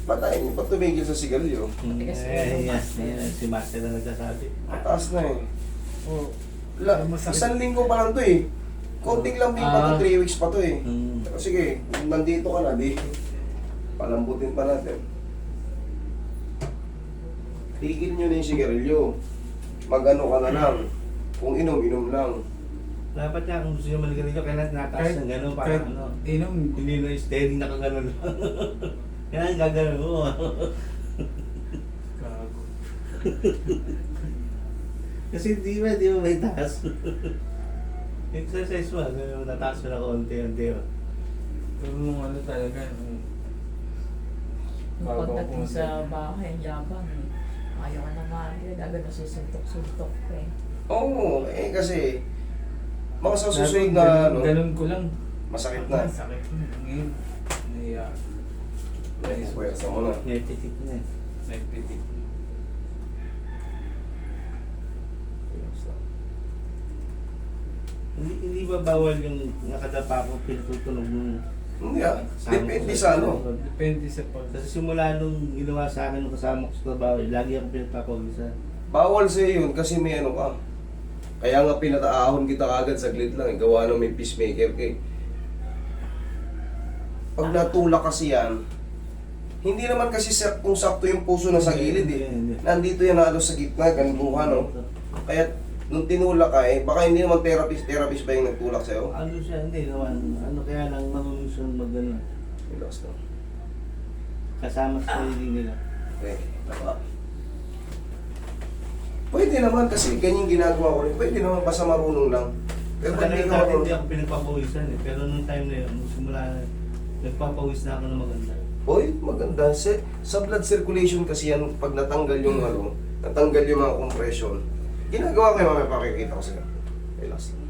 Patayin niyo pa tumigil sa sigarilyo. Si Master na nagsasabi. Mataas na eh. Oo. Masakit. Isang linggo pa lang to eh. Konting lambing pa to, 3 weeks pa to eh. Pero sige, kung nandito ka na, di palambutin pa natin. Tigil nyo na yung sigarilyo. Mag-ano ka na lang. Kung inom, inom lang. Dapat niya kung gusto niyo maligarilyo, kailangan nataas ng gano'n para kahit ano. inom. Hindi na steady na kagano'n. Kailangan gagano'n mo. Gago. Kasi di ba may taas. Exercise mo, nataas mo na konti-unti. Pero nung ano talaga, Nung pagdating sa bahay, yabang eh. Ayaw ka naman, gagano susuntok-suntok pa eh. Oo, eh kasi mga sa susunod na ano, ganun ko lang. masakit na. Sakit na. Ngayon, naiya. Pwersa mo na. Netitik na. Nagpitik. Hindi ba bawal yung nakadapa ko pinututunog mo? Hindi ah, depende sa ano. Depende sa pag... Kasi simula nung ginawa sa akin nung kasama ko sa trabaho, lagi ako pinagpapawisa. Bawal sa yun kasi may ano ka. Kaya nga pinataahon kita kagad saglit lang, gawa ng may peacemaker ka eh. Pag natulak kasi yan, hindi naman kasi kung sakto yung puso na sa gilid eh. Nandito yan halos sa gitna, ganbuhan no. Kaya nung tinulak ka eh, baka hindi naman therapist ba yung nagtulak sa'yo? Ano siya, hindi naman. Ano kaya lang mamunusun mag-ano. Relax lang. Kasama sa sarili nila. Okay, naka. Pwede naman kasi ganyan ginagawa ko rin. Pwede naman basta marunong lang. Pero Pero pag hindi ka dati hindi marunong, ako pinagpapawisan eh. Pero nung time na yun, nung simula na, nagpapawis na ako na maganda. Hoy, maganda. Sa blood circulation kasi yan, pag natanggal yung ano, natanggal yung mga compression, ginagawa ko yung mamaya pakikita ko sa'yo. Relax lang.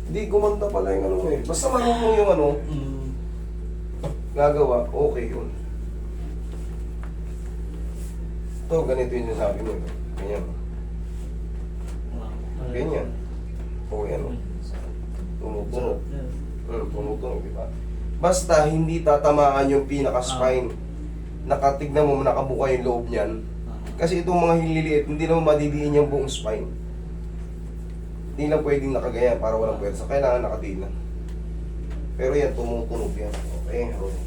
Hindi, gumanda pala yung ano mo eh. Basta marunong yung ano, gagawa, okay yun. Ito, ganito yung nasabi mo. Ganyan. Ganyan. O yan o. Tumutunog. Tumutunog, di ba? Basta hindi tatamaan yung pinaka-spine. Nakatignan mo, nakabuka yung loob niyan. Kasi itong mga hililiit, hindi naman madidiin yung buong spine. Hindi lang pwedeng nakagaya para walang pwersa. Kailangan nakadiin lang. Pero yan, tumutunog yan. Okay, okay.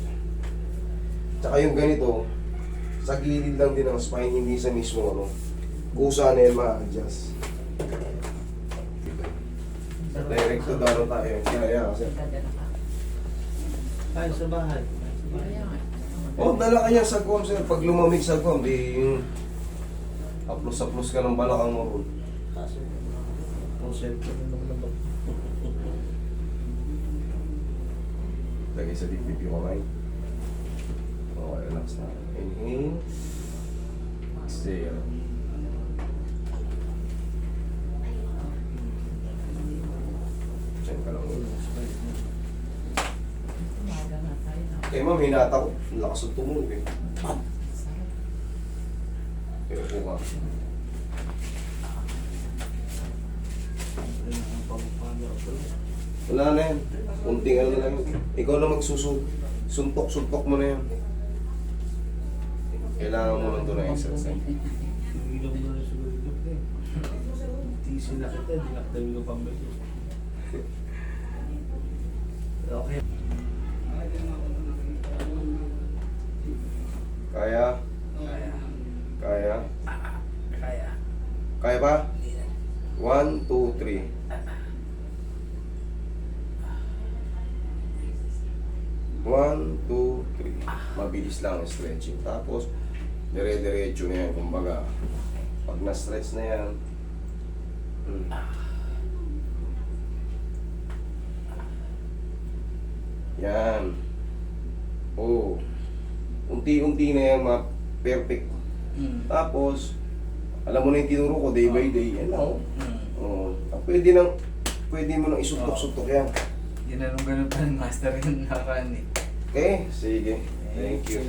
Tsaka yung ganito, sa gilid lang din ng spine, hindi sa mismo ano. Kusa na yan ma-adjust. Direct to daro tayo. Kaya kasi. Ay, sa bahay. Kaya nga. Oh, dala ka niya sa com, sir. Pag lumamig sa com, di yung aplos-aplos ka ng balakang mo ron. Kaso, concept ko rin naman naman. Lagay sa dibdib yung kamay. Okay, relax na. Inhale. Exhale. Diyan ka lang. Umaga na tayo na. Eh ma'am, hinata ko. Lakas ng tumunog eh. Sarap. Kaya po ka. Wala na yan. Kunting ano na lang yun. Ikaw na suntok-suntok mo na yan. Kailangan mo lang ito na exercise. Ilaw mo na siguro ito eh. Tisin na kita, di na kita yung pambili. Okay. Kaya? Kaya? Kaya. Kaya pa? 1, 2, 3. One, two, three. Mabilis lang ang stretching. Tapos, dire-diretso na yan. Kumbaga, pag na-stretch na yan, yan. Oh. Unti-unti na yan, perfect. Tapos, alam mo na yung tinuro ko, day by day. Yan lang. Oh. Pwede mo nang isuntok-suntok yan. Ginanong ganun pa ng master yung nakaraan eh. Okay, sige. Thank you.